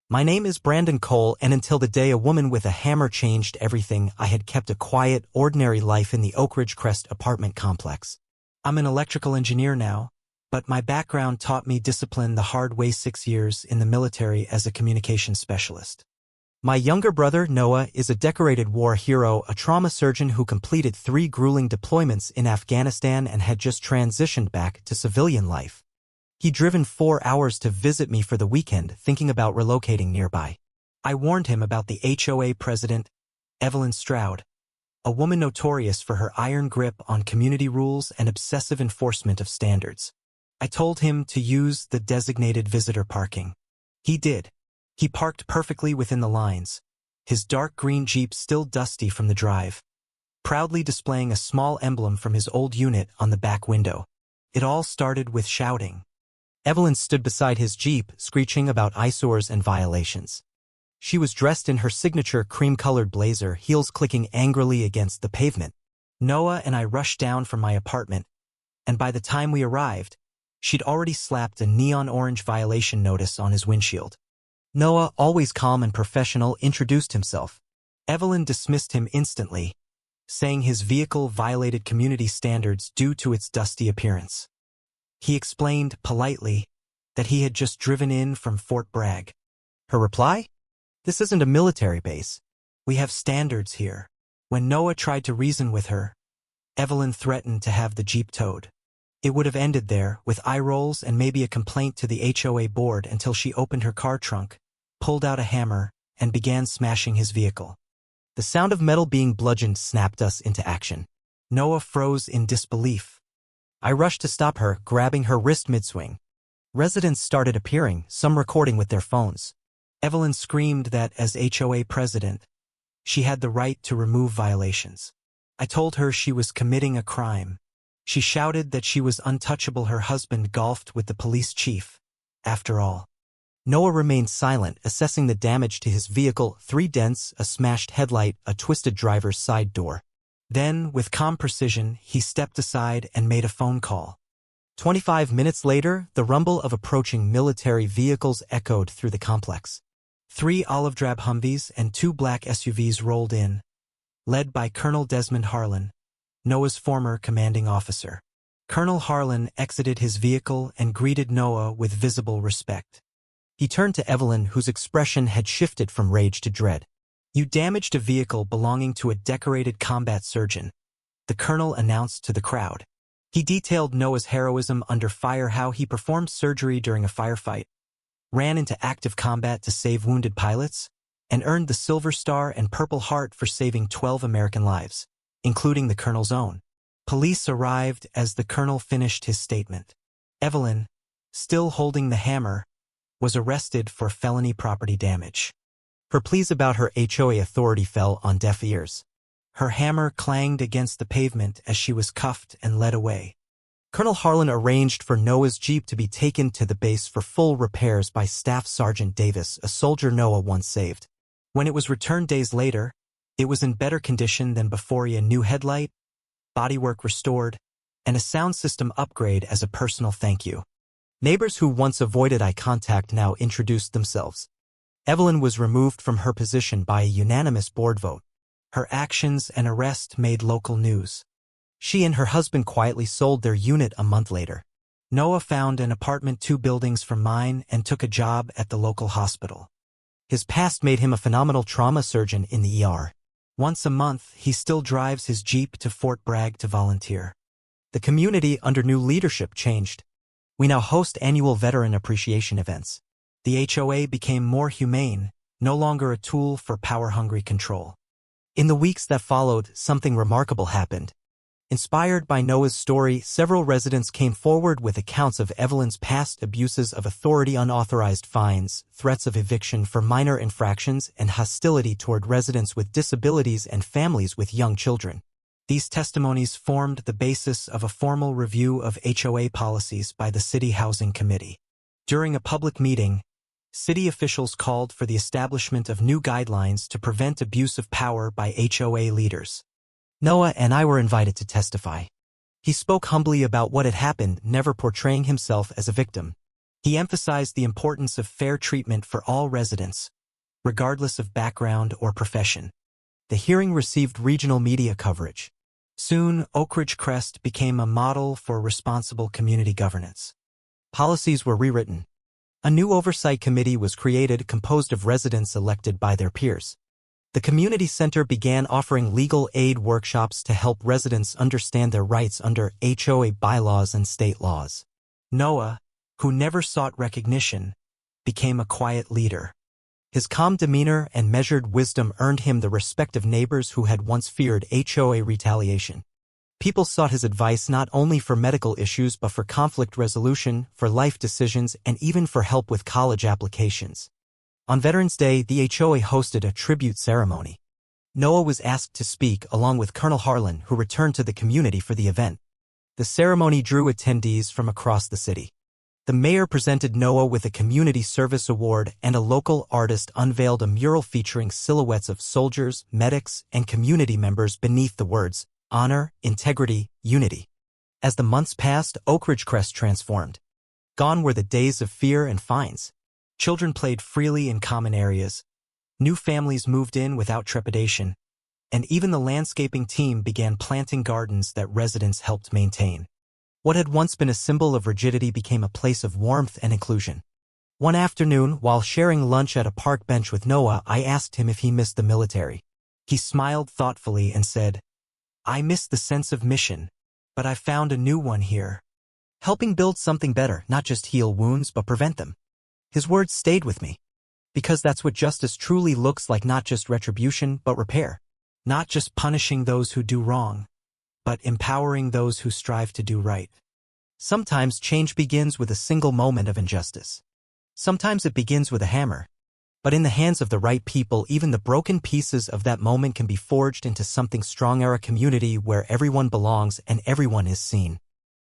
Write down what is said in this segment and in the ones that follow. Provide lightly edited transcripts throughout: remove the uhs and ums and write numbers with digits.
My name is Brandon Cole, and until the day a woman with a hammer changed everything, I had kept a quiet, ordinary life in the Oak Ridge Crest apartment complex. I'm an electrical engineer now, but my background taught me discipline the hard way. 6 years in the military as a communications specialist. My younger brother, Noah, is a decorated war hero, a trauma surgeon who completed 3 grueling deployments in Afghanistan and had just transitioned back to civilian life. He'd driven 4 hours to visit me for the weekend, thinking about relocating nearby. I warned him about the HOA president, Evelyn Stroud, a woman notorious for her iron grip on community rules and obsessive enforcement of standards. I told him to use the designated visitor parking. He did. He parked perfectly within the lines, his dark green Jeep still dusty from the drive, proudly displaying a small emblem from his old unit on the back window. It all started with shouting. Evelyn stood beside his Jeep, screeching about eyesores and violations. She was dressed in her signature cream-colored blazer, heels clicking angrily against the pavement. Noah and I rushed down from my apartment, and by the time we arrived, she'd already slapped a neon orange violation notice on his windshield. Noah, always calm and professional, introduced himself. Evelyn dismissed him instantly, saying his vehicle violated community standards due to its dusty appearance. He explained, politely, that he had just driven in from Fort Bragg. Her reply? This isn't a military base. We have standards here. When Noah tried to reason with her, Evelyn threatened to have the Jeep towed. It would have ended there, with eye rolls and maybe a complaint to the HOA board, until she opened her car trunk, pulled out a hammer, and began smashing his vehicle. The sound of metal being bludgeoned snapped us into action. Noah froze in disbelief. I rushed to stop her, grabbing her wrist mid-swing. Residents started appearing, some recording with their phones. Evelyn screamed that, as HOA president, she had the right to remove violations. I told her she was committing a crime. She shouted that she was untouchable. Her husband golfed with the police chief. After all, Noah remained silent, assessing the damage to his vehicle: 3 dents, a smashed headlight, a twisted driver's side door. Then, with calm precision, he stepped aside and made a phone call. 25 minutes later, the rumble of approaching military vehicles echoed through the complex. 3 olive-drab Humvees and 2 black SUVs rolled in, led by Colonel Desmond Harlan, Noah's former commanding officer. Colonel Harlan exited his vehicle and greeted Noah with visible respect. He turned to Evelyn, whose expression had shifted from rage to dread. You damaged a vehicle belonging to a decorated combat surgeon, the colonel announced to the crowd. He detailed Noah's heroism under fire, how he performed surgery during a firefight, ran into active combat to save wounded pilots, and earned the Silver Star and Purple Heart for saving 12 American lives, including the colonel's own. Police arrived as the colonel finished his statement. Evelyn, still holding the hammer, was arrested for felony property damage. Her pleas about her HOA authority fell on deaf ears. Her hammer clanged against the pavement as she was cuffed and led away. Colonel Harlan arranged for Noah's Jeep to be taken to the base for full repairs by Staff Sergeant Davis, a soldier Noah once saved. When it was returned days later, it was in better condition than before. A new headlight, bodywork restored, and a sound system upgrade as a personal thank you. Neighbors who once avoided eye contact now introduced themselves. Evelyn was removed from her position by a unanimous board vote. Her actions and arrest made local news. She and her husband quietly sold their unit a month later. Noah found an apartment 2 buildings from mine and took a job at the local hospital. His past made him a phenomenal trauma surgeon in the ER. Once a month, he still drives his Jeep to Fort Bragg to volunteer. The community under new leadership changed. We now host annual veteran appreciation events. The HOA became more humane, no longer a tool for power-hungry control. In the weeks that followed, something remarkable happened. Inspired by Noah's story, several residents came forward with accounts of Evelyn's past abuses of authority, unauthorized fines, threats of eviction for minor infractions, and hostility toward residents with disabilities and families with young children. These testimonies formed the basis of a formal review of HOA policies by the City Housing Committee. During a public meeting, city officials called for the establishment of new guidelines to prevent abuse of power by HOA leaders. Noah and I were invited to testify. He spoke humbly about what had happened, never portraying himself as a victim. He emphasized the importance of fair treatment for all residents, regardless of background or profession. The hearing received regional media coverage. Soon, Oak Ridge Crest became a model for responsible community governance. Policies were rewritten. A new oversight committee was created composed of residents elected by their peers. The community center began offering legal aid workshops to help residents understand their rights under HOA bylaws and state laws. Noah, who never sought recognition, became a quiet leader. His calm demeanor and measured wisdom earned him the respect of neighbors who had once feared HOA retaliation. People sought his advice not only for medical issues but for conflict resolution, for life decisions, and even for help with college applications. On Veterans Day, the HOA hosted a tribute ceremony. Noah was asked to speak along with Colonel Harlan, who returned to the community for the event. The ceremony drew attendees from across the city. The mayor presented Noah with a Community Service Award, and a local artist unveiled a mural featuring silhouettes of soldiers, medics, and community members beneath the words, "Honor, Integrity, Unity." As the months passed, Oak Ridge Crest transformed. Gone were the days of fear and fines. Children played freely in common areas. New families moved in without trepidation. And even the landscaping team began planting gardens that residents helped maintain. What had once been a symbol of rigidity became a place of warmth and inclusion. One afternoon, while sharing lunch at a park bench with Noah, I asked him if he missed the military. He smiled thoughtfully and said, "I miss the sense of mission, but I found a new one here. Helping build something better, not just heal wounds but prevent them." His words stayed with me. Because that's what justice truly looks like, not just retribution but repair. Not just punishing those who do wrong, but empowering those who strive to do right. Sometimes change begins with a single moment of injustice. Sometimes it begins with a hammer. But in the hands of the right people, even the broken pieces of that moment can be forged into something stronger, a community where everyone belongs and everyone is seen.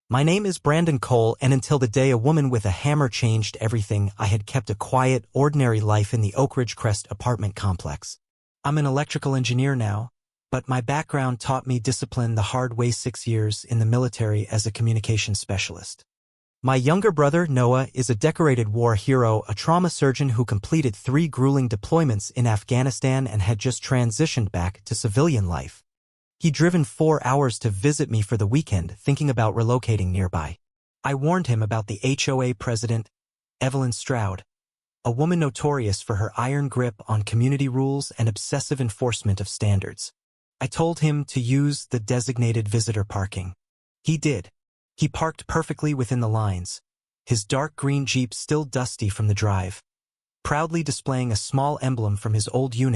My name is Brandon Cole, and until the day a woman with a hammer changed everything, I had kept a quiet, ordinary life in the Oak Ridge Crest apartment complex. I'm an electrical engineer now, but my background taught me discipline the hard way: 6 years in the military as a communications specialist. My younger brother, Noah, is a decorated war hero, a trauma surgeon who completed 3 grueling deployments in Afghanistan and had just transitioned back to civilian life. He'd driven 4 hours to visit me for the weekend, thinking about relocating nearby. I warned him about the HOA president, Evelyn Stroud, a woman notorious for her iron grip on community rules and obsessive enforcement of standards. I told him to use the designated visitor parking. He did. He parked perfectly within the lines, his dark green Jeep still dusty from the drive, proudly displaying a small emblem from his old unit